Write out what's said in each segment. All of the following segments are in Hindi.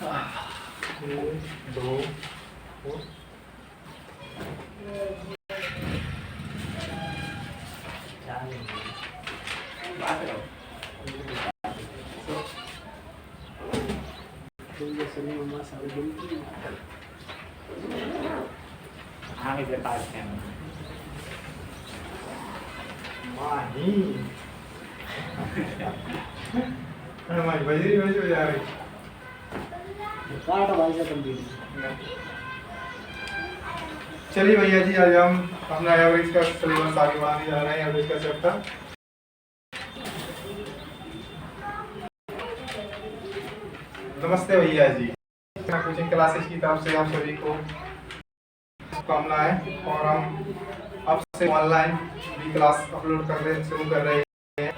दो आगे से पास है माही हमारी बजरी में जो जा रही काट भाई से कंप्लीट। चलिए भैया जी, आज हम अपना एवरेज का सिलेबस आगे बढ़ाने जा रहे हैं। एवरेज का चैप्टर। नमस्ते भैया जी, कोचिंग क्लासेस की तरफ से आप सभी को शुभकामनाएं। और हम अब से ऑनलाइन भी क्लास अपलोड शुरू कर रहे हैं।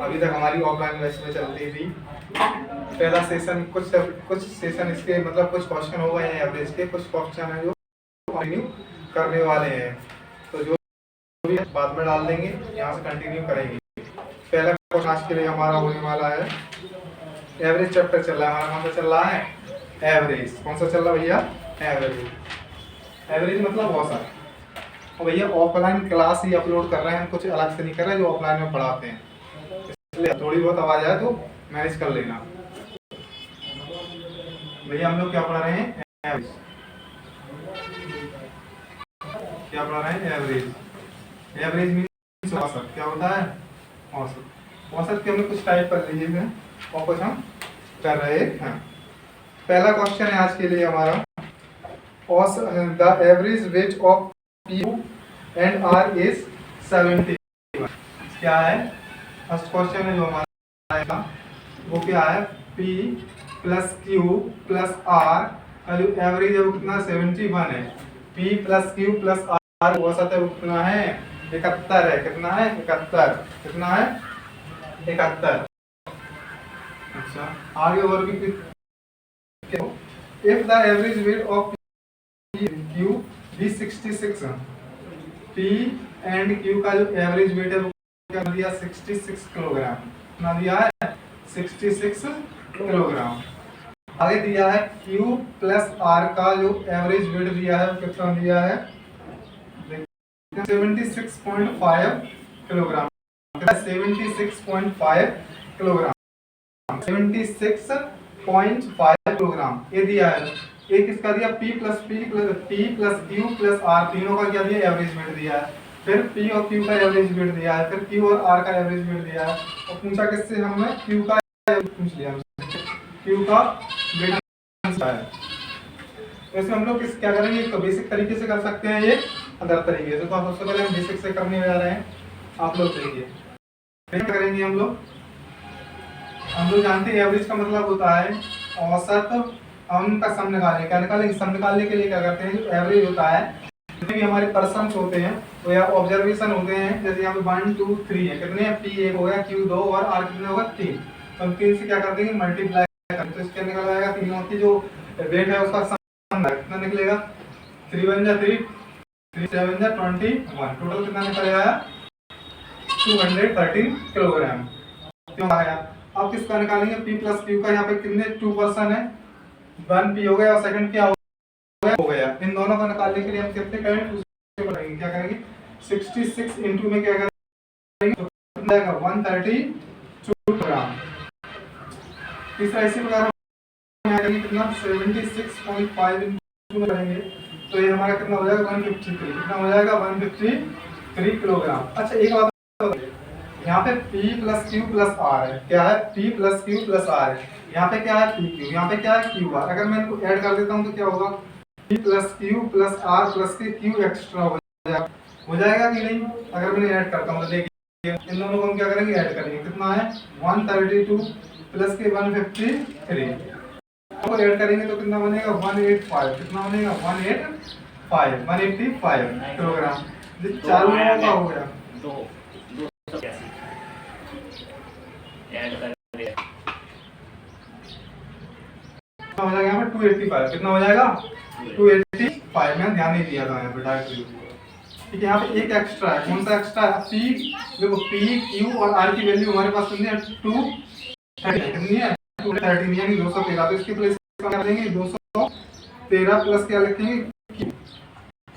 अभी तक हमारी ऑफलाइन बैच में चलती थी। पहला सेशन कुछ सेशन इसके मतलब कुछ क्वेश्चन हो गए हैं एवरेज के, कुछ क्वेश्चन है जो कंटिन्यू करने वाले हैं, तो जो भी बाद में डाल देंगे, यहाँ से कंटिन्यू करेंगे। पहला क्वेश्चन आज के लिए हमारा होने वाला है एवरेज चैप्टर चल रहा है हमारा। कौन सा चल रहा है? एवरेज। कौन सा चल रहा है भैया? एवरेज। एवरेज मतलब औसत। और भैया ऑफलाइन क्लास ही अपलोड कर रहे हैं, हम कुछ अलग से नहीं कर रहे जो ऑफलाइन में पढ़ाते हैं, इसलिए थोड़ी बहुत आवाज आए तो मैनेज कर लेना। भैया हम लोग क्या पढ़ा रहे हैं? एवरेज। क्या पढ़ा रहे हैं? एवरेज। एवरेज मीन्स औसत। क्या होता है? औसत। औसत के हमने कुछ टाइप कर लीजिए और कुछ हम कर रहे हैं। पहला क्वेश्चन है आज के लिए हमारा, the average weight of P and R is 70। क्या है? फर्स्ट क्वेश्चन है जो हमारा आएगा वो क्या है? P plus Q plus R का जो एवरेज है वो कितना? 71 है। P plus Q plus R औसत है वो कितना है? 71 है। कितना है? 71। कितना है? 71। अच्छा, आगे और भी if the average weight of P and Q be 66, P and Q का जो एवरेज वेट है वो क्या दिया? 66 किलोग्राम। कितना दिया है? 66 किलोग्राम। आगे दिया है Q प्लस R का जो एवरेज वेट दिया है वो कितना दिया है? 76.5 किलोग्राम। 76.5 किलोग्राम। 76.5 किलोग्राम ये दिया है। एक इसका दिया P plus Q plus R, तीनों का क्या दिया? एवरेज वेट दिया है। फिर P और Q का एवरेज वेट दिया है। फिर Q और R का एवरेज वेट दिया है। और पूछा किससे? हमने Q का पूछ लिया, Q का वेट है। वैसे हम लोग क्या करेंगे? तो बेसिक तरीके से कर सकते हैं, ये अदर तरीके से। तो आप सबसे पहले हम बेसिक से करने जा रहे हैं। आप लोग देखिए क्या करेंगे। हम लोग जानते हैं एवरेज का मतलब होता है औसत। हम का सम निकालें। क्या निकालेंगे? सम निकालने के लिए क्या करते हैं? जो एवरेज होता है, जितने भी हमारे पर्सन्स होते हैं वो या ऑब्जर्वेशन होते हैं, जैसे यहाँ पे 1 2 3 है, कितने हैं? P 1 हो गया, Q 2 और R कितने होगा? 3। तो हम 3 से क्या कर देंगे? मल्टीप्लाई करेंगे, तो इसके निकल आएगा तीनों की जो वेट है उसका सम कितना निकलेगा? 3 1 जा 3, 3 7 जा 21। टोटल कितना निकल आया? 213 किलोग्राम। क्यों आया? अब किसका निकालेंगे? P प्लस Q का। यहाँ पे कितने 2 पर्सन है? 1 P हो गया और सेकंड क्या हो गया? इन दोनों को निकालने के लिए हम कितने करेंगे? उससे बढ़ाएंगे। क्या करेंगे? 66 इंटू में क्या करेंगे? तो कितना आएगा? 132 किलोग्राम। तीसरा इसी प्रकार हम करेंगे कितना? 76.5 इंटू में करेंगे तो ये हमारा कितना हो जाएगा? 153। कितना हो जाएगा? 153 किलोग्राम। अच्छा, एक बात यहाँ पे P plus Q plus R है। क्या है? P plus Q plus R है। यहाँ पे क्या है? PQ। यहाँ पे क्या है? QR। अगर मैं इनको ऐड कर देता हूँ तो क्या होगा? P plus Q plus R plus के Q एक्स्ट्रा हो जाएगा कि नहीं? अगर मैंने ऐड करता हूँ तो देखिए इन दोनों को हम क्या करेंगे? ऐड करेंगे। कितना है? 132 प्लस के 153 को ऐड करेंगे तो कितना बनेगा? 185। कितना बनेगा? 185 किलोग्राम। चार लोगों का हो गया। हो जाएगा यहाँ पे 285। कितना हो जाएगा? 285। मैंने ध्यान नहीं दिया था यहाँ पे डायरेक्टली। ठीक है, यहाँ पे एक एक्स्ट्रा है। कौन सा एक्स्ट्रा है? P। देखो P Q और R की वैल्यू हमारे पास कितनी है? 213 है। 213 यानी 213। तो इसकी प्लेस कर देंगे 213 प्लस क्या लिखेंगे क्यू,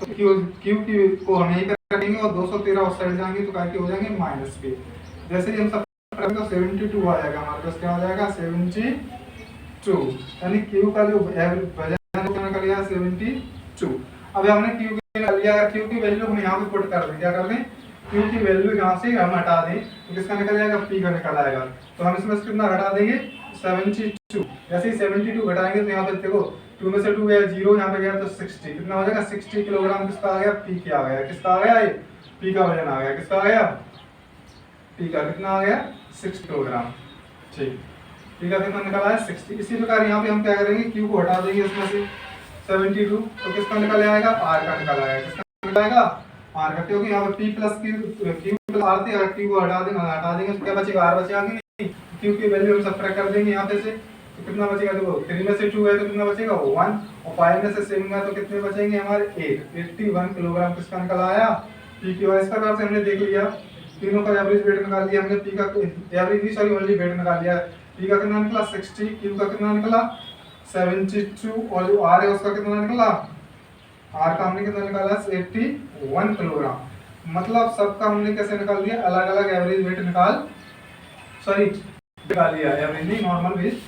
तो क्यू क्यू की को हम यहीं पर रखेंगे और 213 उस साइड जाएंगे तो क्या हो जाएंगे माइनस के। जैसे ही हम सब करेंगे तो 72 आ जाएगा हमारे पास, क्या आ जाएगा 72, यानी क्यू का जो वजन निकल गया 72। अब हमने क्यू की निकाल लिया, अगर क्यू की वैल्यू हम यहाँ पे पुट कर दें, क्या कर दें क्यू की वैल्यू यहाँ से हम हटा दें तो किसका निकल जाएगा पी का निकल आएगा। तो हम इसमें से कितना घटा देंगे 72, जैसे ही 72 घटाएंगे तो यहाँ पे देखो 2 में से 2 गया 0, यहाँ पे गया तो 60, कितना हो जाएगा 60 किलोग्राम किसका आ गया पी क्या आ गया, किसका आ गया ये पी का वजन आ गया, किसका आ गया पी का कितना आ गया 60 किलोग्राम। ठीक, पी का कितना निकला है 60। इसी प्रकार यहाँ पे हम क्या करेंगे क्यू को हटा देंगे इसमें से 72, तो किसका निकल आएगा आर का निकल आएगा, किसका निकल आएगा आर का, क्योंकि यहाँ पे p plus q plus r थे, अगर क्यू को हटा देंगे तो क्या बचेगा आर बचेगा कि नहीं, क्यू की वैल्यू हम सब्ट्रैक्ट कर देंगे यहाँ पे से, तो कितना बचेगा देखो 3 में से 2 है तो कितना बचेगा 1, और 5 में से 7 है तो कितने बचेंगे हमारे 8, 81 किलोग्राम किसका निकल आया पी की। और इस प्रकार से हमने देख लिया तीनों का एवरेज वेट निकाल लिया हमने, पी का एवरेज नहीं सॉरी ओनली वेट निकाल लिया, पी का कितना निकला 60, क्यू का कितना निकला 72, और जो आर है उसका कितना निकला आर का हमने कितना निकाला 81 किलोग्राम। मतलब सबका हमने कैसे निकाल लिया अलग अलग एवरेज वेट निकाल लिया, एवरेज नहीं नॉर्मल वेट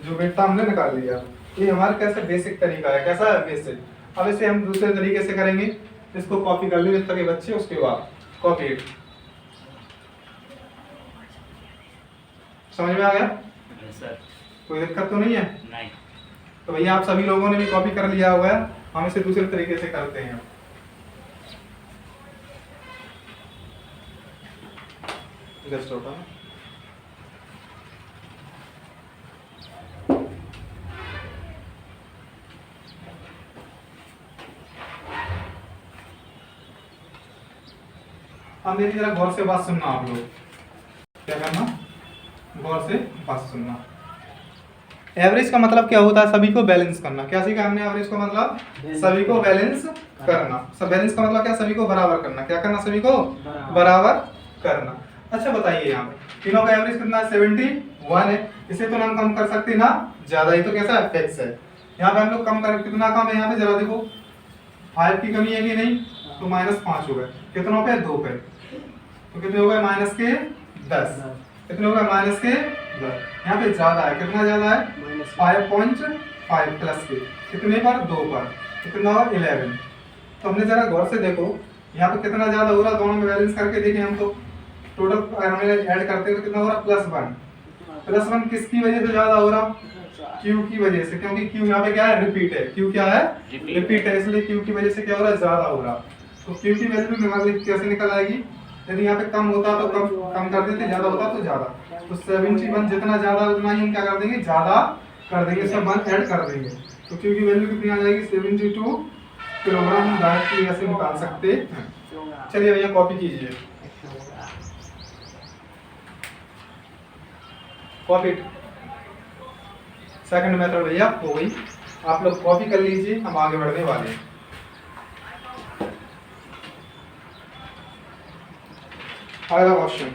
जो वेट था हमने निकाल लिया। ये हमारा कैसे बेसिक तरीका है, कैसा है बेसिक। अब इसे हम दूसरे तरीके से करेंगे, इसको कॉपी कर लीजिए तक बच्चे, उसके बाद कॉपी इट। समझ में आ गया सर? कोई दिक्कत तो नहीं है? नहीं। तो भैया आप सभी लोगों ने भी कॉपी कर लिया हुआ है, हम इसे दूसरे तरीके से करते हैं। जस्ट होता है अब मेरी जरा गौर से बात सुनना आप लोग, क्या करना गौर से बात सुनना। एवरेज का मतलब क्या होता है सभी को बैलेंस करना, क्या सीखा हमने एवरेज का मतलब सभी को बैलेंस करना। सब बैलेंस का मतलब क्या सभी को बराबर करना, क्या करना सभी को बराबर करना। अच्छा बताइए यहाँ पे तीनों का एवरेज कितना है 71 है, इसे तो हम कम कर सकते ना ज्यादा, ही तो कैसा है फिक्स है। यहाँ पे हम लोग कम कर कितना कम है यहाँ पे जरा देखो 5 की कमी है कि नहीं, तो -5 हो गए, कितनों पे 2 पे, तो कितने हो गए माइनस के 10, कितने हो गए माइनस के 10। यहाँ पे ज्यादा है, कितना ज्यादा है 5.5 प्लस के कितने पर 2 पर, कितना होगा 11। तो हमने जरा गौर से देखो यहाँ पे कितना ज्यादा हो रहा, दोनों में बैलेंस करके देखें हम तो टोटल अगर हम ऐड करते हैं तो कितना हो रहा +1 किसकी वजह से ज्यादा हो रहा क्यू की वजह से, क्योंकि क्यू यहाँ पे क्या है रिपीट है, क्यू क्या है रिपीट है, इसलिए क्यू की वजह से क्या हो रहा है ज्यादा हो रहा। तो क्यू की वैल्यू कैसे निकल आएगी, यदि यहाँ पे कम होता तो कम कर देते, ज्यादा होता तो ज्यादा। तो 71 जितना ज्यादा उतना ही हम क्या कर देंगे ज्यादा कर देंगे, इसमें 1 ऐड कर देंगे, तो क्यू की वैल्यू कितनी आ जाएगी 72 किलोग्राम हम डायरेक्टली ऐसे निकाल सकते हैं। चलिए भैया कॉपी कीजिए, कॉपी सेकंड मेथड भैया हो गई, आप लोग कॉपी कर लीजिए, हम आगे बढ़ने वाले हैं। अगला क्वेश्चन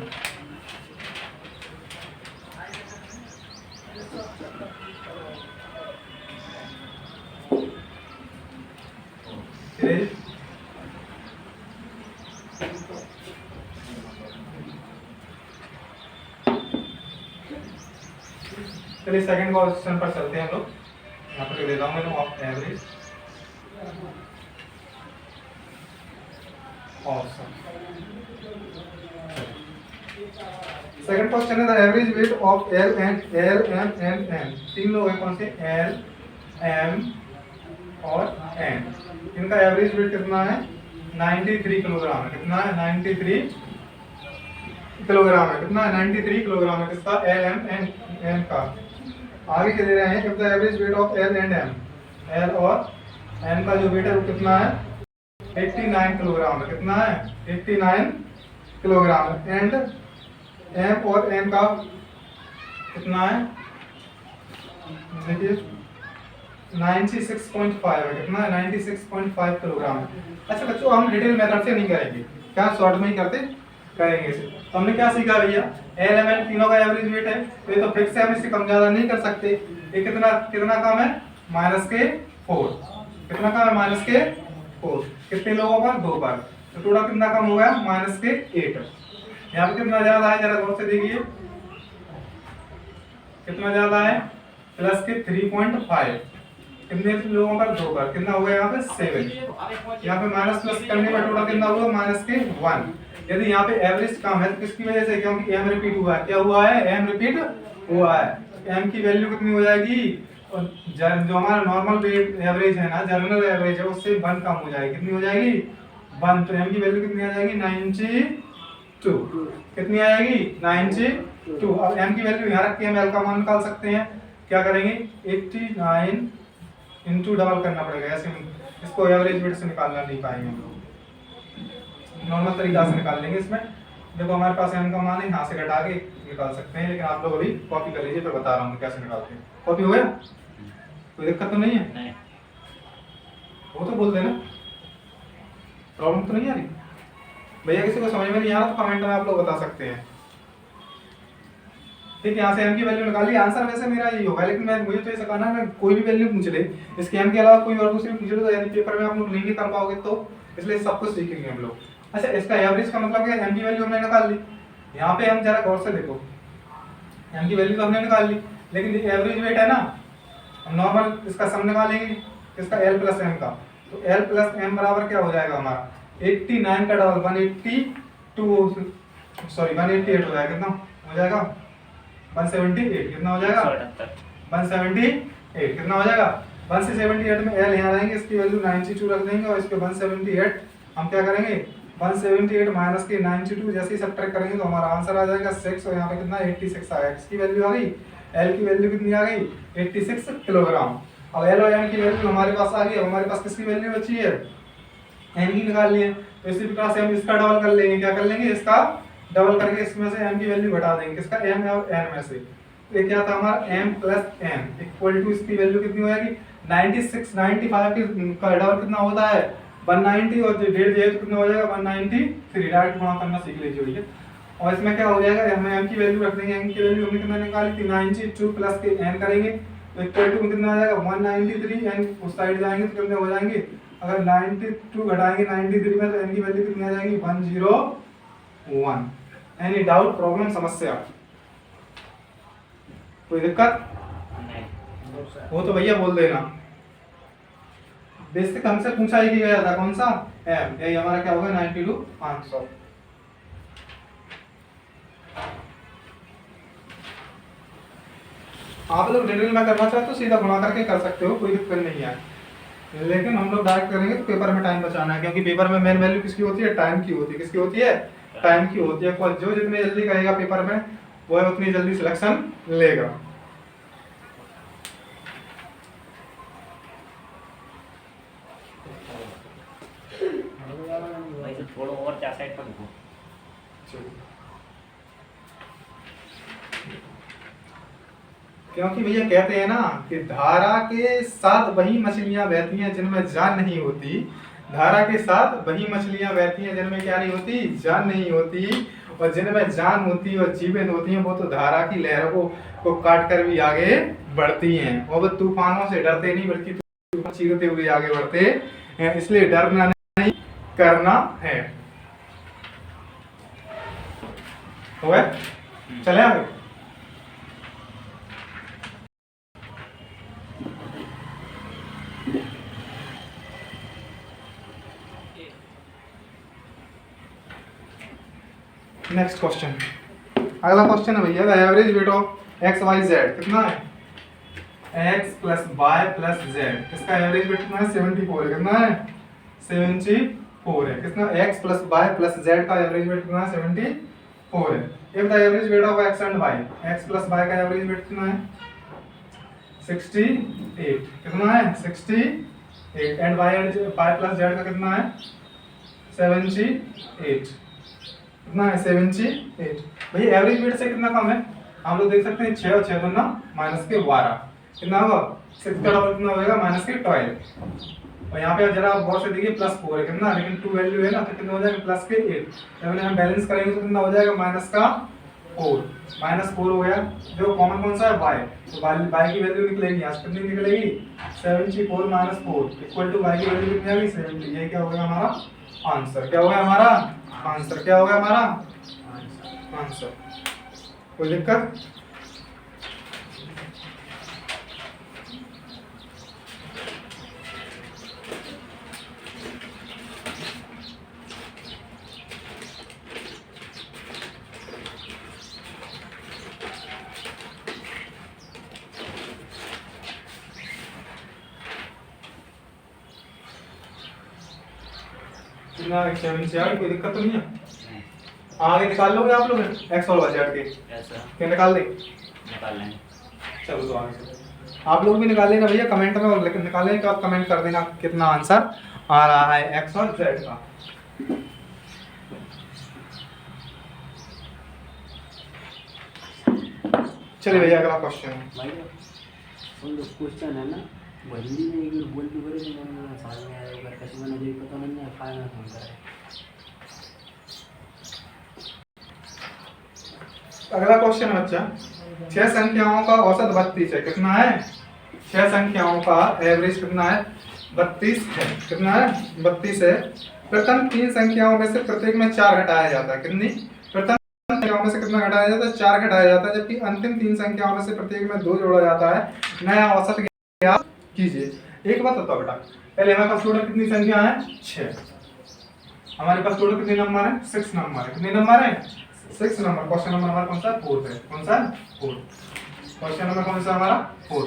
चलिए सेकंड क्वेश्चन पर चलते हैं हम लोग। यहाँ पर ले रहा हूँ मैं ऑफ एवरेज सेकंड क्वेश्चन है the average weight of L M N. तीन लोग हैं, कौन से एल एम और एन, इनका एवरेज वेट कितना है 93 किलोग्राम है, कितना है 93 किलोग्राम है, कितना है 93 किलोग्राम है किसका एल एम एन का। आगे के दे रहे हैं if the average weight of L and M, L और एन का जो वेट है वो कितना है 89 किलोग्राम है, कितना है 89 किलोग्राम है, एंड एम और एन का कितना है देखिए 96.5 है, कितना है 96.5 किलोग्राम है। अच्छा बच्चों हम डिटेल मेथड से नहीं करेंगे, क्या शॉर्ट में ही करते, करेंगे इसे। तो हमने क्या सीखा भैया, एलिमेंट तीनों का एवरेज वेट है, तो ये तो फिक्स है, हम इससे कम ज्यादा नहीं कर सकते। ये कितना कितना कम है, -4। कितना कम है, -4। कितने लोगों पर, 2 पर, तो टोटल कितना कम हो गया, -8। यहाँ पे कितना ज्यादा है, जरा गौर से देखिए, कितना ज्यादा है, +3.5। कितने लोगों पर, 2 पर, कितना हो गया यहाँ पे 7। यहाँ पे माइनस प्लस करने पर टोटल कितना हुआ, -1। यदि यहाँ पे एवरेज कम है तो किसकी वजह से, क्योंकि m रिपीट हुआ है। क्या हुआ है, m रिपीट हुआ है। m की वैल्यू कितनी हो जाएगी, और जो हमारा नॉर्मल एवरेज है ना, जनरल एवरेज है, उससे 1 कम हो जाएगी। कितनी हो जाएगी, 1। तो m की वैल्यू कितनी आ जाएगी, 92। कितनी आ जाएगी, 92। अब m की वैल्यू यहाँ रख के हम l का मान निकाल सकते हैं। क्या करेंगे, 89 इंटू डबल करना पड़ेगा, ऐसे इसको एवरेज वेट से निकालना नहीं पाएंगे हम लोग, नॉर्मल तरीका से निकाल लेंगे। इसमें देखो हमारे पास m का मान है, यहाँ से घटा के निकाल सकते हैं, लेकिन आप लोग अभी कॉपी कर लीजिए, फिर बता रहा हूँ कैसे निकालते हैं। कॉपी हो गया, कोई दिक्कत तो नहीं है? नहीं। वो तो बोल देना, प्रॉब्लम तो नहीं आ रही भैया, किसी को समझ में नहीं आ रहा तो कमेंट में आप लोग बता सकते हैं। ठीक है, यहाँ से m की वैल्यू निकाल ली। आंसर वैसे मेरा यही होगा, लेकिन मैं मुझे तो ये सिखाना है, कोई भी वैल्यू पूछ ले, इसके m के अलावा कोई और दूसरी पूछ ले तो यानी पेपर में आप लोग नहीं कर पाओगे, तो इसलिए सब कुछ सीखेंगे हम लोग। अच्छा, इसका एवरेज का मतलब क्या है, m की वैल्यू हमने निकाल ली। यहाँ पे हम जरा गौर से देखो, m की वैल्यू तो हमने निकाल ली, लेकिन ये एवरेज वेट है ना, हम नॉर्मल इसका सम निकालेंगे, इसका l प्लस m का। तो l प्लस m बराबर क्या हो जाएगा हमारा, 89 का डबल 188 हो जाएगा। कितना हो जाएगा, 178। कितना हो जाएगा, 178। कितना हो जाएगा, 178 में l यहाँ रहेंगे, इसकी वैल्यू 92 रख देंगे, और इस पे 178 हम क्या करेंगे, 178 माइनस के 92 जैसे ही सब्ट्रैक्ट करेंगे तो हमारा आंसर आ जाएगा 6, और यहाँ पे कितना 86 आ गया। किसकी वैल्यू आ गई, l की वैल्यू कितनी आ गई, 86 किलोग्राम। अब l और m की वैल्यू हमारे पास आ गई। अब हमारे पास किसकी वैल्यू बची है, m की निकाल लिए, तो इसी प्रकार से हम इसका डबल कर लेंगे। क्या कर लेंगे, इसका डबल करके इसमें से m की वैल्यू घटा देंगे, किसका, m है और n में से। तो ये क्या था हमारा, m plus n equal to इसकी वैल्यू कितनी हो जाएगी, 96। 95 का डबल कितना होता है, 190, और जो डेढ़ है तो कितना हो जाएगा, 193। डायरेक्ट गुणा करना सीख लीजिए भैया। और इसमें क्या हो जाएगा, हम m की वैल्यू रख देंगे, m की वैल्यू हमने कितना निकाली थी, 92 प्लस के n करेंगे तो इक्वल टू कितना आ जाएगा, 193। n उस साइड जाएंगे तो कितने हो जाएंगे, अगर 92 घटाएंगे 93 में तो n की वैल्यू कितनी आ जाएगी, 101। एनी डाउट, प्रॉब्लम, समस्या, कोई दिक्कत नहीं। हो तो भैया बोल देना। बेसिक हमसे पूछा ही गया था, कौन सा, m, यही हमारा क्या होगा, 92 500। आप लोग डिटेल में करना चाहते हो सीधा गुणा करके कर सकते हो, कोई दिक्कत नहीं है, लेकिन हम लोग डायरेक्ट करेंगे तो पेपर में टाइम बचाना है, क्योंकि पेपर में मेन वैल्यू किसकी होती है, टाइम की होती है। किसकी होती है, टाइम की होती है। जो जितनी जल्दी करेगा पेपर में वो उतनी जल्दी सिलेक्शन लेगा। थोड़ा और क्या साइड पर लिखो। क्योंकि भैया कहते हैं ना कि धारा के साथ वही मछलियां बहती हैं जिनमें जान नहीं होती। धारा के साथ वही मछलियां बहती हैं जिनमें क्या नहीं होती, जान नहीं होती, और जिनमें जान होती है और जीवित होती हैं वो तो धारा की लहरों को काट कर भी आगे बढ़ती हैं, और वो तूफानों से डरते नहीं बल्कि तूफान चीरते हुए आगे बढ़ते हैं। इसलिए डरना नहीं, करना है। हो गया, चले आगे। नेक्स्ट क्वेश्चन, अगला क्वेश्चन है भैया, average weight of X Y Z कितना है, X plus Y plus Z, इसका एवरेज वेट कितना है, 74 है। कितना है, 74 है। कितना, X plus Y plus Z का एवरेज वेट कितना है, 74 है। ये बता average weight of X and Y, X plus Y का एवरेज वेट कितना है, 68। कितना है, 68, एंड वाई प्लस जेड का कितना है, 78। कितना है, 78। भैया एवरेज वेट से कितना कम है, हम लोग देख सकते हैं 6 और 6 दूना -12। कितना होगा, 6 का डबल कितना हो जाएगा, -12। और यहाँ पे जरा बहुत से देखिए +4 है कितना, लेकिन 2 वैल्यू है ना तो कितना हो जाएगा प्लस के 8, जब हम बैलेंस करेंगे तो कितना हो जाएगा माइनस का 4, -4 हो गया। जो कॉमन कौन सा है y, तो y की वैल्यू निकलेगी यहाँ से कितनी निकलेगी 74 - 4 इक्वल टू y की वैल्यू कितनी आ गई 70। ये क्या हो गया हमारा आंसर, क्या हो गया हमारा आंसर, क्या हो गया हमारा आंसर। कोई दिक्कत? ना 7 से कोई दिक्कत तो नहीं है? आगे निकाल लोगे आप लोग x और y z के? ऐसा क्या निकाल दे? निकाल लेंगे। चलो तो आगे चलो। आप लोग भी निकाल लेना भैया कमेंट में, और लेकिन निकालने के बाद कमेंट कर देना कितना आंसर आ रहा है x और z का। चलिए भैया अगला क्वेश्चन है। भाई वो जो क्वेश्चन है ना वो हिंदी में एक बार बोल भी करे तो मैंने समझ में आया अगर कैसे मैंने जो पता नहीं है फाइनल फोन करा है। अगला क्वेश्चन है बच्चा, 6 संख्याओं का औसत 32 है, कितना है 6 संख्याओं का एवरेज कितना है 32 है, कितना है 32 है। प्रथम 3 संख्याओं में से प्रत्येक में 4 घटाया जाता है, कितनी प्रथम संख्याओं में से कितना घटाया जाता है 4 घटाया जाता है, जबकि अंतिम 3 संख्याओं में से प्रत्येक में 2 जोड़ा जाता है। नया औसत ज्ञात कीजिए। एक बात बताओ बेटा, पहले हमारे पास टोटल कितनी संख्या है 6, हमारे पास टोटल कितने नंबर है 6 नंबर है, कितने नंबर है 6 नंबर। क्वेश्चन नंबर हमारा कौन सा 4 है, कौन सा 4, क्वेश्चन नंबर कौन सा हमारा 4,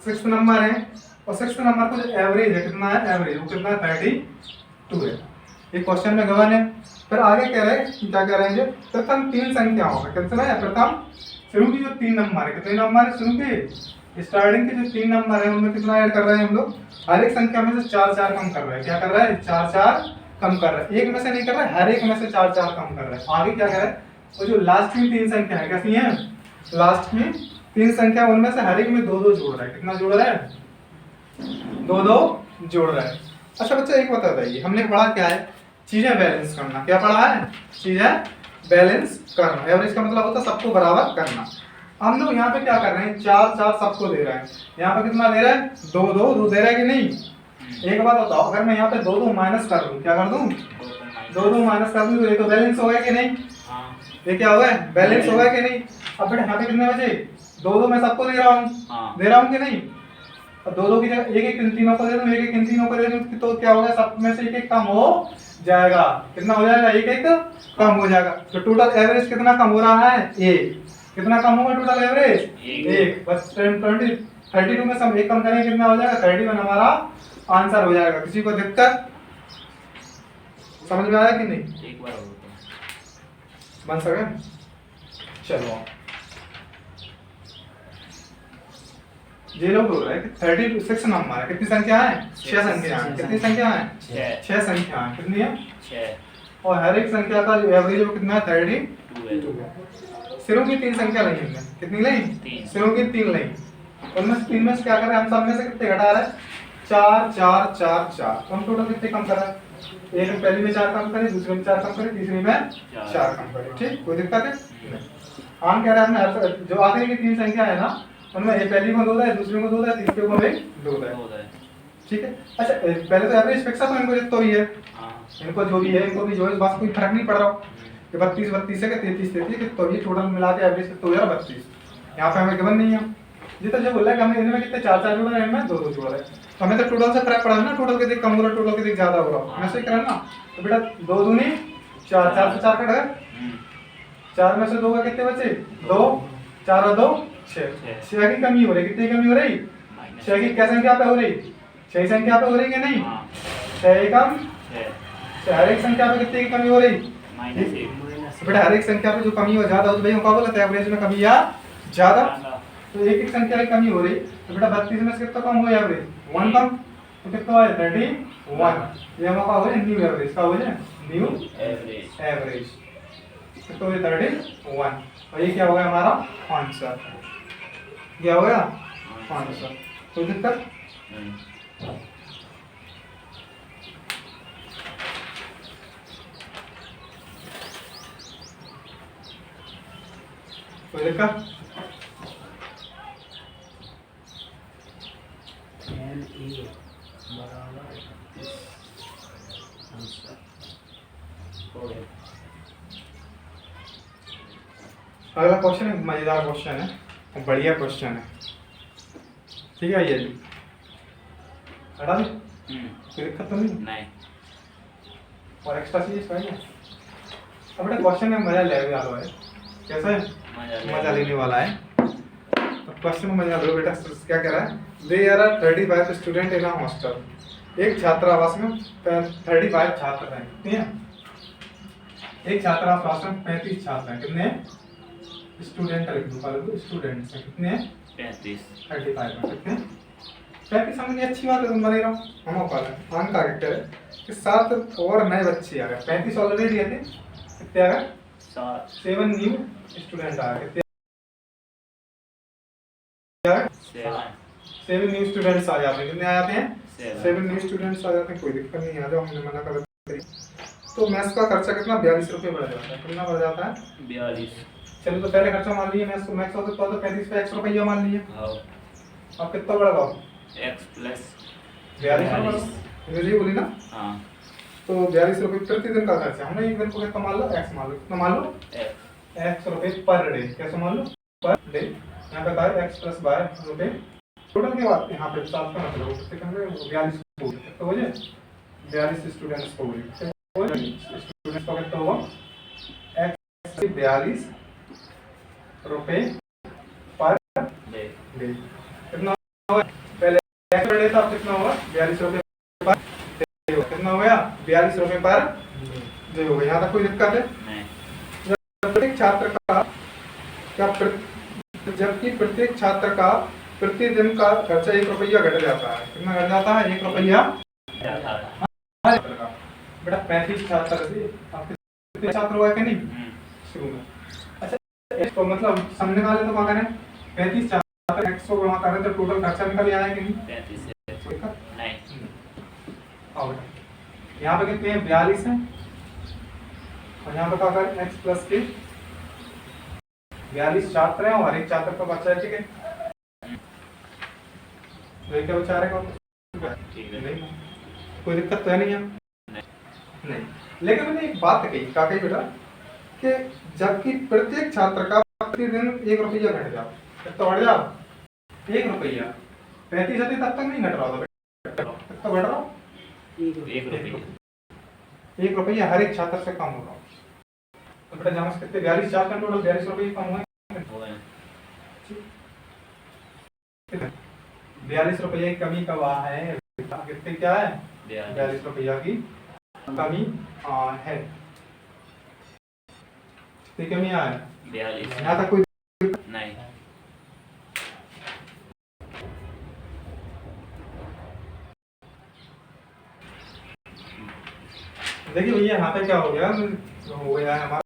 6 नंबर है। और 6 नंबर का जो एवरेज है कितना है, एवरेज वो कितना है 32 है। ये क्वेश्चन में गवन है। फिर आगे कह रहे हैं क्या कह रहे हैं, जो प्रथम 3 संख्याओं में कितना है, प्रथम शुरू की जो 3 नंबर है, कितने नंबर है शुरू के स्टार्टिंग के जो 3 नंबर है उनमें कितना ऐड कर रहे हैं हम लोग, हर एक संख्या में से 4 कम कर रहे हैं। क्या कर रहा है 4 कम कर रहा है, एक में से नहीं कर रहा है, हर एक में से 4 कम कर रहा है। आगे क्या कर रहा है, वो जो लास्ट में 3 संख्या है कैसी है, लास्ट में 3 संख्या उनमें से हर एक में 2 जोड़ रहा है, कितना जोड़ रहा है 2 जोड़ रहा है। अच्छा बच्चा एक बात बताइए, हमने पढ़ा क्या है, चीजें बैलेंस करना, क्या पढ़ा है चीजें बैलेंस करना। एवरेज का मतलब होता है सबको बराबर करना। हम लोग यहाँ पे क्या कर रहे हैं 4 सबको दे रहे हैं, यहाँ पे कितना दे रहा है 2 दे रहा है कि नहीं। एक बात बताओ, अगर मैं यहाँ पे 2 माइनस कर दूं, क्या कर दूं 2 माइनस कर दूं तो ये तो बैलेंस हो गया कि नहीं, ये क्या हो गया बैलेंस हो गया कि नहीं। अब बेटा यहाँ पे कितने बचे 2 मैं सबको दे रहा हूँ कि नहीं। और 2 की जगह एक इन तीनों को दे दूं, एक इन तीनों को दे दूं तो क्या होगा सब में से एक कम हो जाएगा, कितना हो जाएगा एक कम हो जाएगा। तो टोटल एवरेज कितना कम हो रहा है 1, कितना कम होगा टोटल एवरेज 1। बस 32 में सब 1 कम करेंगे कितना हो जाएगा 31 हमारा आंसर हो जाएगा। किसी को दिक्कत समझ में आया कि नहीं, एक बार और बताओ। बन सके। चलो ये लोग बोल रहे हैं कि 36 नंबर है, कितनी संख्या है 6 संख्या है, कितनी संख्या है 6 संख्या है, कितनी है 6 और हर एक संख्या का जो एवरेज वो कितना है 32 है। सिरों की 3 संख्या ली हमने, कितनी ली सिरों की 3 ली, उनमें से 3 में से क्या कर रहे हैं हम सब में से कितने घटा रहे हैं 4 4 4 4, तो हम टोटल कितने कम कर रहे हैं, एक में पहली में 4 कम करें, दूसरे में 4 कम करें, तीसरी में 4 कम करें। ठीक, कोई दिक्कत है नहीं। हम कह रहे हैं हमने जो आखिरी की 3 संख्या है ना उनमें एक पहली को 2 है, दूसरे को 2 है, तीसरे को भी 2 है। ठीक है। अच्छा पहले तो एवरेज फिक्स है तो इनको जितना ही है, इनको जो भी है इनको भी जो है बस कोई फर्क नहीं पड़ रहा कि 32 32 है कि 33 33 है, तो ये टोटल मिला के एवरेज कितना हो जा रहा 32। यहाँ पे हमें गिवन नहीं है, जितना जो बोल रहा है कि हमने इनमें कितने 4 जोड़ा है, इनमें 2 जोड़ा है, तो हमें तो टोटल से फर्क पड़ा है ना, टोटल कितने कम हो रहा है टोटल कितने ज्यादा हो रहा है, ऐसे ही करें ना। तो बेटा 2 दूनी 4, 4 से 4 कट गए, 4 में से 2 का कितने बचे 2, 4 और 2 6, 6 की कमी हो रही, कितनी कमी हो रही 6 की क्या संख्या पे हो रही 6 संख्या पे हो रही कि नहीं, 6 कम 6, हर एक संख्या पे कितनी की कमी हो रही -1। बेटा हर एक संख्या पे जो कमी हो ज्यादा हो तो भैया क्या बोला था एवरेज में कमी या ज्यादा, तो एक एक संख्या की कमी हो रही, तो बेटा 32 में से कितना कम हो एवरेज 1 कम, तो कितना है 31। ये हमारा हो जाए न्यू एवरेज, का हो जाए न्यू एवरेज, तो ये 31 और ये क्या हो गया हमारा आंसर, क्या हो गया आंसर। कोई दिक्कत कोई दिक्कत? एन ए बराबर 31 आंसर हो गया। अगला क्वेश्चन है, मजेदार क्वेश्चन है, बढ़िया क्वेश्चन है, ठीक है। ये हटा दे, कोई दिक्कत तो नहीं? नहीं। और एक्स्ट्रा चीज चाहिए? अब बेटा क्वेश्चन में मजा लेने वाला है, कैसा है? मजा लेने वाला है। तो क्वेश्चन में मजा लो बेटा। क्या कह रहा है? There are 35 student in a hostel. एक छात्रावास में 35 छात्र हैं। कितने हैं? एक छात्रावास में 35 छात्र हैं। कितने स्टूडेंट लिख दूंगा, स्टूडेंट्स हैं कितने हैं? 35। 35 में कितने? 35 समझ अच्छी बात है, तुम बने रहो। हम अंक का है कि 7 और नए बच्चे आ गए। 35 ऑलरेडी थे, कितने आ गए? 7 न्यू स्टूडेंट आ गए। कितने आ गए? 7 न्यू स्टूडेंट्स आ जाते हैं। कितने आ जाते हैं? 7 न्यू स्टूडेंट्स आ जाते हैं। कोई दिक्कत नहीं, आ जाओ, हमने मना कर दिया। तो मैथ्स का खर्चा कितना? 42 रुपये बढ़ जाता है। कितना बढ़ जाता है? 42। चलो तो पहले खर्चा मान लिए मैथ्स को, मैथ्स होता तो 35 पे 100 रुपया मान लिए। अब कितना बढ़ेगा? x प्लस 42 इंग्लिश बोली ना। हाँ। तो 42 रुपये प्रतिदिन का खर्चा। हमने एक दिन को कितना मान लो? x मान लो। कितना मान लो? x रुपये पर डे। कैसे मान लो? Per day. यहाँ पे कहा x प्लस 12 रुपये टोटल के बाद यहाँ पे 7 का मतलब कितने करेंगे? 42 को तो हो जाए 42 स्टूडेंट्स को स्टूडेंट्स का कितना होगा? x 42 रुपये पर डे। कितना होगा? पहले x पर डे था, कितना होगा? 42 रुपये पर डे। कितना हो गया? 42 रुपये पर डे हो गया। यहाँ तक कोई दिक्कत है? नहीं। प्रत्येक छात्र का जबकि प्रत्येक छात्र का प्रतिदिन का खर्चा 1 रुपया घट जाता है। कितना घट जाता है? 1 रुपया। बेटा 35 छात्र थे, अब कितने छात्र हुआ कि नहीं शुरू में? अच्छा, इसको मतलब सम निकाले तो क्या करें? 35 छात्र 100 गुणा करें तो टोटल खर्चा निकल आएगा कि नहीं? 35 नहीं। आओ बेटा, यहाँ पे कितने हैं? 42 हैं, और यहाँ पे क्या करें? x प्लस के 42 छात्र हैं और एक छात्र का बच्चा है, ठीक है? तो क्या बचा रहेगा? नहीं, कोई दिक्कत तो है नहीं है? नहीं। लेकिन मैंने एक बात कही, क्या कही बेटा? कि जबकि प्रत्येक छात्र का प्रतिदिन 1 रुपया घट जाओ, कितना बढ़ जाओ? 1 रुपया। 35 तब तक नहीं घट रहा था बेटा, कितना बढ़ रहा? 1 रुपया हर एक छात्र से कम हो रहा। तो बेटा जहाँ से कितने 42 छात्र टोटल 42 रुपये कम हुए। 42 रुपये की कमी कब है? कितने क्या है? 42 रुपया की कमी है। कितनी कमी है? 42। यहाँ तक कोई नहीं। देखिए भैया यहाँ पे क्या हो गया है हमारा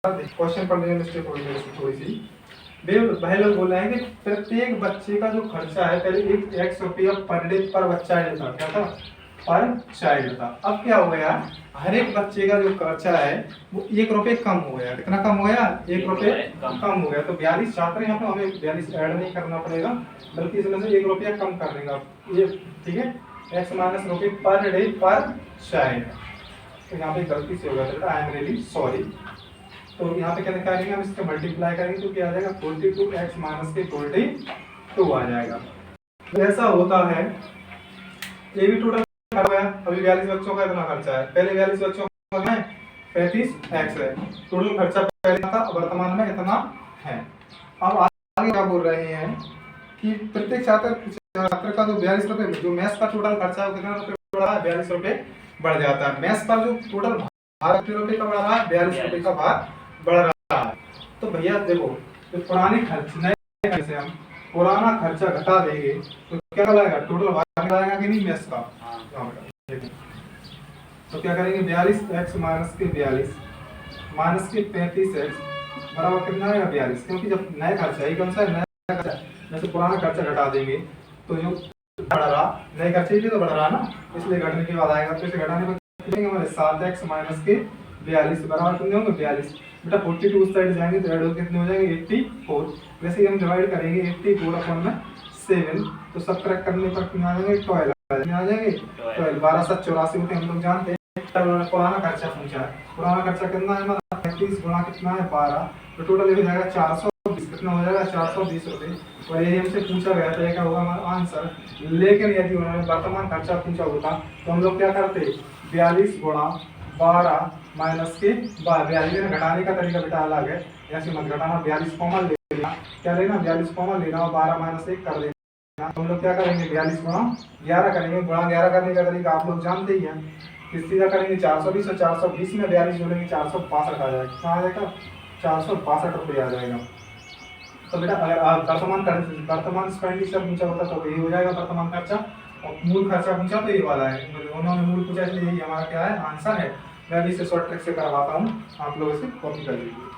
क्वेश्चन पढ़ने में मिस्टेक हो गई थोड़ी सी। भाई लोग बोल रहे हैं कि प्रत्येक बच्चे का जो खर्चा है, पहले 1 रुपया पर डे पर बच्चा था, क्या था? पर चाइल्ड था। अब क्या हो गया? हर एक बच्चे का जो खर्चा है वो 1 रुपये कम हो गया। कितना कम हो गया? 1 रुपये कम हो गया। तो 42 छात्र यहाँ पे हमें 42 ऐड नहीं करना पड़ेगा, बल्कि इसमें से 1 रुपया कम कर देगा ये, ठीक है? x माइनस रुपये पर डे पर चाइल्ड। तो यहाँ पे गलती से हो गया था, आई एम रियली सॉरी। तो यहाँ पे क्या करेंगे? हम इसको मल्टीप्लाई करेंगे तो क्या आ जाएगा? 42x माइनस के 42 आ जाएगा। तो ऐसा होता है, ये भी टोटल हो गया। अभी 42 बच्चों का इतना खर्चा है, पहले 42 बच्चों का है 35x है, टोटल खर्चा पहले था, वर्तमान में इतना है। अब आगे क्या बोल रहे हैं कि प्रत्येक छात्र का जो 42 रुपये, जो मेस का टोटल खर्चा है वो कितना रुपये बढ़ा है? 42 रुपये बढ़ जाता है। मेस पर जो टोटल भार कितने रुपये का बढ़ रहा है? 42 रुपये का भार बढ़ रहा है। तो भैया देखो, तो पुरानी खर्च नए खर्च से हम पुराना खर्चा घटा देंगे तो क्या लगेगा? टोटल भार आएगा कि नहीं मेस का? तो क्या करेंगे? 42x माइनस के 42 माइनस के 35x बराबर कितना आएगा? 42। क्योंकि जब नया खर्चा है, कौन सा है? नया खर्चा, जैसे पुराना खर्चा घटा देंगे तो जो बढ़ रहा नए खर्चे भी तो बढ़ रहा ना, इसलिए घटने के बाद आएगा। तो इसे घटाने पर हमारे 7x माइनस के 42 बराबर कितने होंगे 42। बेटा 42 उस साइड जाएंगे तो ऐड होकर कितने हो जाएंगे 84। वैसे ही हम डिवाइड करेंगे 84 अपॉन में 7 तो सबट्रैक्ट करने पर कितना आ जाएंगे 12 आ जाएंगे 12। 12 7 84 होते हम लोग जानते हैं। उन्होंने पुराना खर्चा पूछा है, पुराना खर्चा कितना है हमारा 35 गुणा कितना है 12 तो टोटल हो जाएगा 420। कितना हो जाएगा 420 रुपये। और ये हमसे पूछा गया था क्या होगा हमारा आंसर। लेकिन यदि उन्होंने वर्तमान खर्चा पूछा होता तो हम लोग क्या करते 42 गुणा 12 माइनस के 42 में घटाने का तरीका बेटा अलग है, ऐसे मत घटाना 42 कॉमन ले लेना। क्या लेना 42 कॉमन लेना और 12 माइनस 1 कर देना। तो हम लोग क्या करेंगे 42 गुणा 11 करेंगे। गुणा 11 करने का तरीका आप लोग जानते ही हैं। किस सीधा करेंगे 420 और 420 में 42 जोड़ेंगे 465 आ जाएगा। कितना आ जाएगा 462 रुपये आ जाएगा। तो बेटा अगर आप वर्तमान एक्सपेंडिचर पूछा होता तो ये हो जाएगा वर्तमान खर्चा, और मूल खर्चा पूछा तो ये वाला है। उन्होंने मूल पूछा इसलिए यही हमारा क्या है आंसर है। मैं भी इसे शॉर्ट ट्रिक से करवाता हूँ, आप लोग इसे कॉपी कर लीजिए।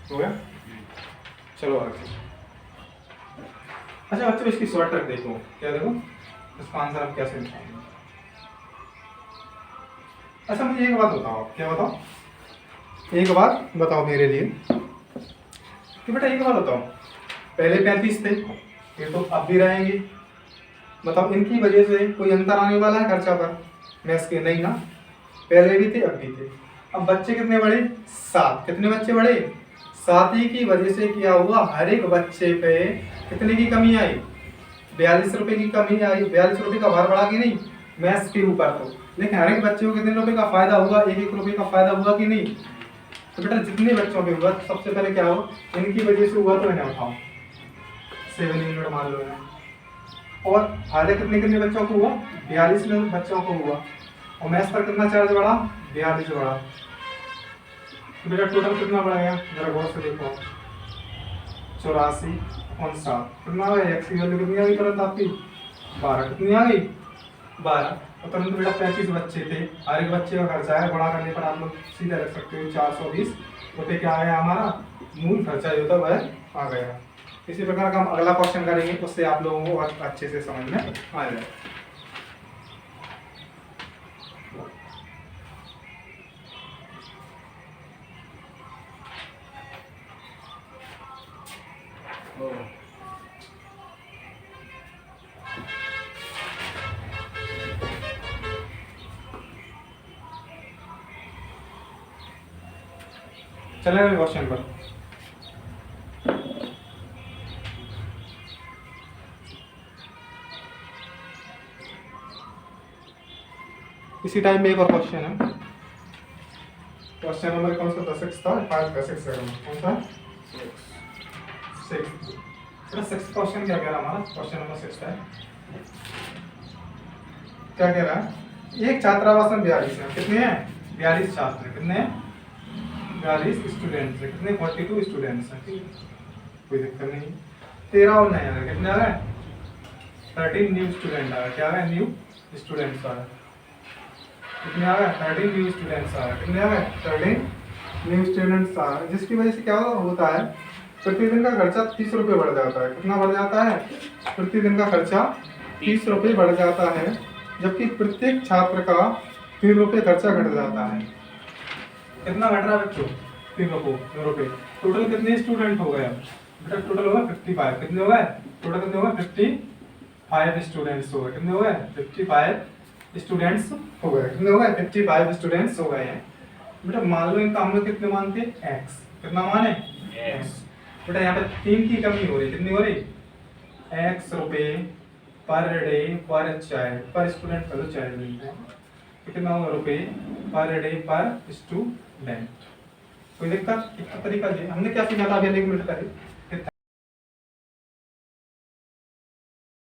हो गया, चलो आगे। अच्छा बच्चों इसकी शॉर्ट ट्रिक देखो, क्या देखो इसका आंसर आप कैसे निकालेंगे। अच्छा मुझे एक बात बताओ, क्या बताओ एक बात बताओ मेरे लिए कि बेटा एक बात बताओ, पहले 35 थे ये तो अब भी रहेंगे, मतलब इनकी वजह से कोई अंतर आने वाला है खर्चा पर? मैथ्स के नहीं ना, पहले भी थे अब भी थे। अब बच्चे कितने बढ़े 7, कितने बच्चे बढ़े 7 ही की वजह से क्या हुआ हर एक बच्चे पे कितने की कमी आई 42 रुपए की कमी आई। 42 रुपए का भार बढ़ा कि नहीं मैथ्स के ऊपर तो, लेकिन हर एक बच्चे को कितने रुपए का फायदा हुआ 1-1 रुपए का फायदा हुआ कि नहीं। तो बेटा जितने बच्चों पे हुआ सबसे पहले क्या हो इनकी वजह से हुआ तो इन्हें उठाओ 7 यूनिट मान लो इन्हें। और फायदा कितने कितने बच्चों को हुआ 42 बच्चों को हुआ, और मैथ्स पर कितना चार्ज बढ़ा 42 बढ़ा। तो बेटा टोटल कितना बढ़ाया जरा गौर से देखो 84 और 7 कितना आ गया, एक्स की वैल्यू कितनी आ गई तुरंत आपकी 12, कितनी आ गई 12। और तुरंत बेटा 35 बच्चे थे, हर एक बच्चे का खर्चा है, गुणा करने पर आप लोग सीधा रख सकते हो 420 रुपये क्या आया हमारा मूल खर्चा जो था वह आ गया। इसी प्रकार का हम अगला क्वेश्चन करेंगे, उससे आप लोगों को अच्छे से समझ में आ जाए। चले गए क्वेश्चन पर। इसी टाइम में एक और क्वेश्चन है, क्वेश्चन नंबर कौन सा था 6 था 5 का 6 कौन सा 6। बेटा 6 क्वेश्चन क्या कह रहा है हमारा क्वेश्चन नंबर 6 है, क्या कह रहा है एक छात्रावास में 42 है, कितने हैं 42 छात्र, कितने हैं 42 स्टूडेंट्स है, कितने 42 स्टूडेंट्स हैं, कोई दिक्कत नहीं। 13 और नए आ गए, कितने आ गए 13 न्यू स्टूडेंट आ गए, क्या आ गए न्यू स्टूडेंट्स आ गए, कितने आ गए 13 न्यू स्टूडेंट्स आ गए, कितने आ गए 13 न्यू स्टूडेंट्स आ गए। जिसकी वजह से क्या होता है प्रतिदिन का खर्चा 30 रुपये बढ़ जाता है, कितना बढ़ जाता है प्रतिदिन का खर्चा 30 रुपये बढ़ जाता है, जबकि प्रत्येक छात्र का 3 रुपये खर्चा घट जाता है। कितना घट रहा है बच्चों 3 रुपये। टोटल कितने स्टूडेंट हो गए बेटा टोटल होगा 55, कितने हो गए टोटल कितने हो गए 55 स्टूडेंट्स हो गए, कितने हो गए 55 स्टूडेंट्स हो गए, कितने हो गए 55 स्टूडेंट्स हो गए हैं। बेटा मान लो इनका हम लोग कितने मानते हैं x, कितना माने x। बेटा यहाँ पे 3 की कमी हो रही, कितनी हो रही x रुपये पर डे पर चाइल्ड, पर स्टूडेंट का तो चाइल्ड मिलता है, कितना होगा रुपये पर डे पर स्टूडेंट। कोई दिक्कत इसका तरीका जी हमने क्या सीखा था अभी 1 मिनट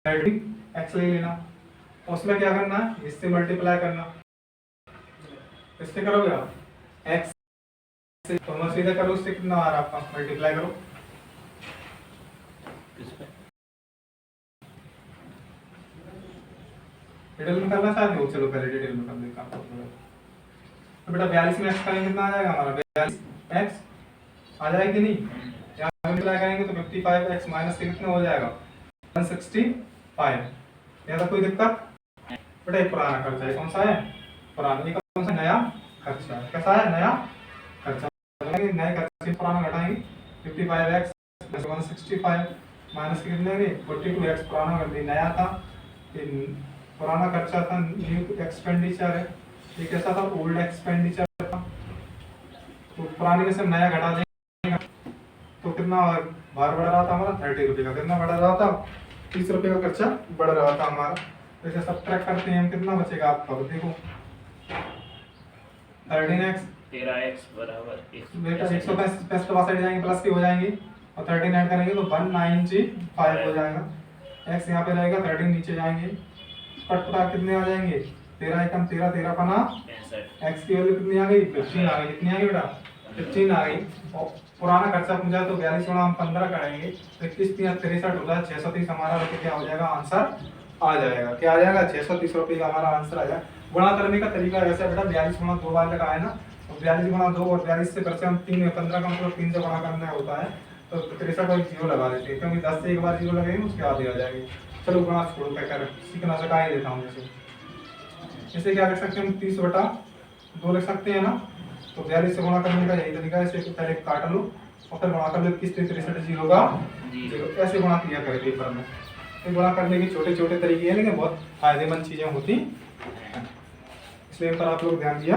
पहले एक्स ले लेना, उसमें क्या करना है, इससे मल्टीप्लाई करना, इससे करोगे आप x से दोनों सीधे करो, उससे कितना आ रहा है आपका, मल्टीप्लाई करो। किस पे? डिटेल में करना चाहते हो, चलो पहले डिटेल में कर देता हूं। तो बेटा 42 में x करेंगे कितना आ जाएगा हमारा, 42x आ जाएगा कि नहीं, यहाँ मल्टीप्लाई करेंगे तो 55x माइनस के कितना हो जाएगा, 165। यहाँ तक कोई दिक्कत बेटा? एक पुराना खर्चा है, कौन सा है पुराना, ये कौन सा नया खर्चा है, कैसा है नया खर्चा, नए खर्चे पुराना घटाएंगे, 55x प्लस 165 माइनस के कितने होंगे 42x, पुराना कर दिया, नया था पुराना खर्चा था, न्यू एक्सपेंडिचर है, ये कैसा था ओल्ड एक्सपेंडिचर था, तो पुराने में से नया घटा देंगे तो कितना भार बढ़ रहा था हमारा 30 रुपये का, कितना बढ़ रहा था 30 रुपये का खर्चा बढ़ रहा था हमारा। जैसे सब्ट्रैक्ट करते हैं हम, कितना बचेगा आपका, देखो 13x 13x बराबर बेटा 165 साइड जाएंगे प्लस के हो जाएंगे और 13 ऐड करेंगे तो 195 हो जाएगा, x यहाँ पे रहेगा 13 नीचे जाएंगे, कटपटा कितने आ जाएंगे 13 एकम 13 13 पना 65। x की वैल्यू कितनी आ गई 15 आ गई, कितनी आ गई बेटा 15 आ गई। और पुराना खर्चा पूछा तो 42 गुणा हम 15 करेंगे तो 21 3 63 होता है 630 हमारा रुपये क्या हो जाएगा आंसर आ जाएगा, क्या आ जाएगा 630 रुपये का हमारा आंसर आ जाएगा। गुणा करने का तरीका ऐसा बेटा 42 गुणा 2 बार लगाया ना, तो 42 गुणा 2 और 42 से परसे हम 3 में 15 का मतलब 3 से गुणा करना होता है, तो 63 को 0 लगा देते हैं क्योंकि 10 से एक बार 0 लगेंगे उसके आगे आ जाएगी। चलो गुणा छोड़ो क्या कर सीखना सिखा ही देता हूँ। जैसे इसे क्या कर सकते हैं हम 30 बटा 2 लिख सकते हैं ना, तो 42 से गुणा करने का यही तरीका है, इसे पहले काट लो और फिर गुणा कर लो, 21 से 63 0 का 0, ऐसे गुणा किया करें पेपर में। ये गुणा करने के छोटे छोटे तरीके हैं लेकिन बहुत फायदेमंद चीजें होती हैं, इसलिए इन पर आप लोग ध्यान दिया।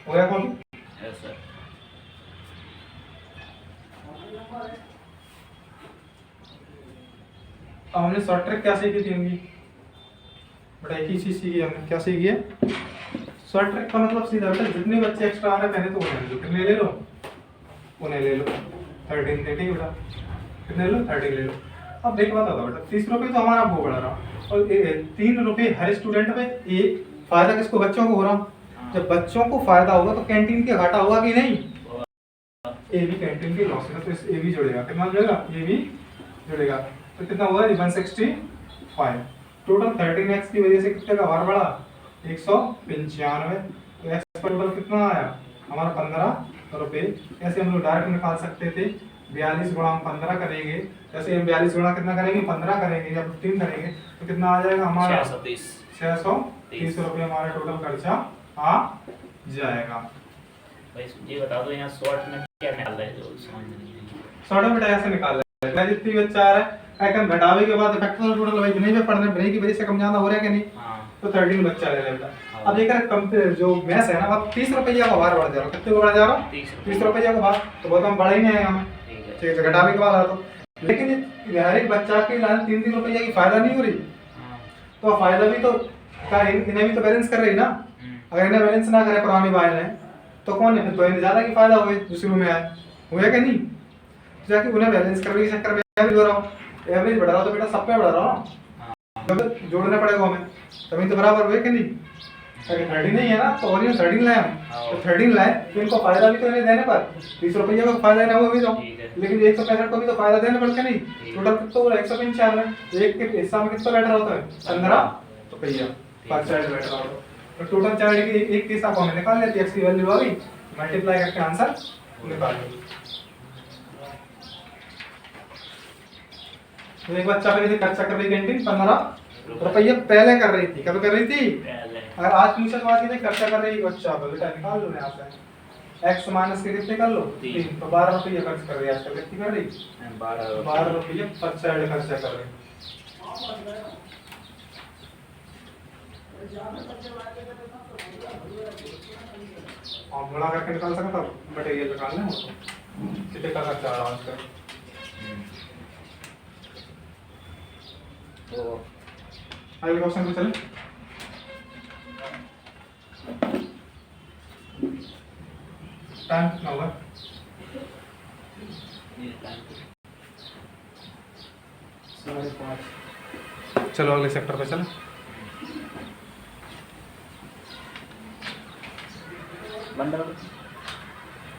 हो गया कॉपी? Yes sir. अब हमने शॉर्ट ट्रिक क्या सीखी थी इनकी बेटा, एक ही चीज सीखी हमने, क्या सीखी है शॉर्ट ट्रिक का मतलब सीधा बेटा जितने बच्चे एक्स्ट्रा आ रहे हैं पहले तो उन्हें ले लो, कितने ले लो उन्हें ले लो 13 दे, ठीक बेटा कितने लो 13 ले लो। अब देख बताता बेटा 30 रुपये तो हमारा वो बढ़ रहा और 3 रुपये हर स्टूडेंट में, एक फायदा किसको बच्चों को हो रहा, जब बच्चों को फायदा होगा तो कैंटीन के घाटा होगा कि नहीं, ए भी कैंटीन के लॉस है तो इस ए भी जुड़ेगा, कितना जुड़ेगा ये भी जुड़ेगा, तो कितना हुआ 165। टोटल 13x की वजह से कितने का भार बढ़ा 195, तो x पर टोटल कितना आया हमारा 15 रुपये। ऐसे हम लोग डायरेक्ट निकाल सकते थे 42 गुणा हम 15 करेंगे, जैसे हम 42 गुणा कितना करेंगे 15 करेंगे या 15 करेंगे तो कितना आ जाएगा हमारा 630 रुपये हमारा टोटल खर्चा आ जाएगा। भाई ये बता दो यहाँ शॉर्ट में क्या निकाल रहे हो, समझ नहीं आई। शॉर्ट में ऐसे निकाल रहे हैं जितनी बच्चा आ रहा है आइकन घटावे के बाद फैक्टोरियल टोटल भाई नहीं में पढ़ने ब्रेक की वजह से कम ज्यादा हो रहा है कि नहीं, तो 13 बच्चा ले लेता। अब एक कंपेयर जो मैथ्स है ना, अब 30 रुपया का भार बढ़ जा रहा है, कितने को बढ़ जा रहा है 30 रुपया का भार, तो बहुत हम बढ़ा ही नहीं आएगा हमें, ठीक है घटावे के बाद आ तो, लेकिन हर एक बच्चा के लाने 3 रुपया की फायदा नहीं हो रही, तो फायदा भी तो इन्हें भी तो बैलेंस कर रही ना, अगर इन्हें बैलेंस ना करे पुरानी बाइल है तो कौन है, तो इन्हें ज्यादा की फायदा हो गई शुरू में आए हुआ कि नहीं, जाके उन्हें बैलेंस करने के चक्कर में एवरेज हो रहा हूँ, एवरेज बढ़ा रहा तो बेटा सब पे बढ़ा रहा हूँ, जब जोड़ना पड़ेगा हमें तभी तो बराबर हुए कि नहीं। अगर 13 नहीं है ना तो और ये 13 लाए हम, तो 13 लाए तो इनको फायदा भी तो इन्हें देने पर 30 रुपये का फायदा ना हो भी तो, लेकिन 165 को भी तो फायदा देने पड़ता नहीं, टोटल कितना हो रहा है 195, एक के हिस्सा में कितना बैठ रहा होता है 15 रुपया पर साइड बैठ रहा होता, तो टोटल चार्ट की एक के हिस्सा को हमें निकाल लेते हैं, x की वैल्यू आ गई मल्टीप्लाई करके आंसर निकाल लेते। तो एक बच्चा पे खर्चा कर रही कैंटीन 15 रुपये पहले कर रही थी, कब कर रही थी अगर आज पूछा तो आज खर्चा कर रही बच्चा तो बेटा निकाल लो यहाँ से x माइनस के कितने कर लो 3, तो 12 रुपये खर्च कर रही है आजकल, कितनी कर रही 12 रुपये पर साइड खर्चा कर रही। आप गुणा करके निकाल सकता मटेरियल निकालना है उसको कितने का खर्चा आ रहा है आजकल। तो अगले क्वेश्चन पे चलें। टाइम कितना होगा 5। चलो अगले सेक्टर पे चलो। बंद करो।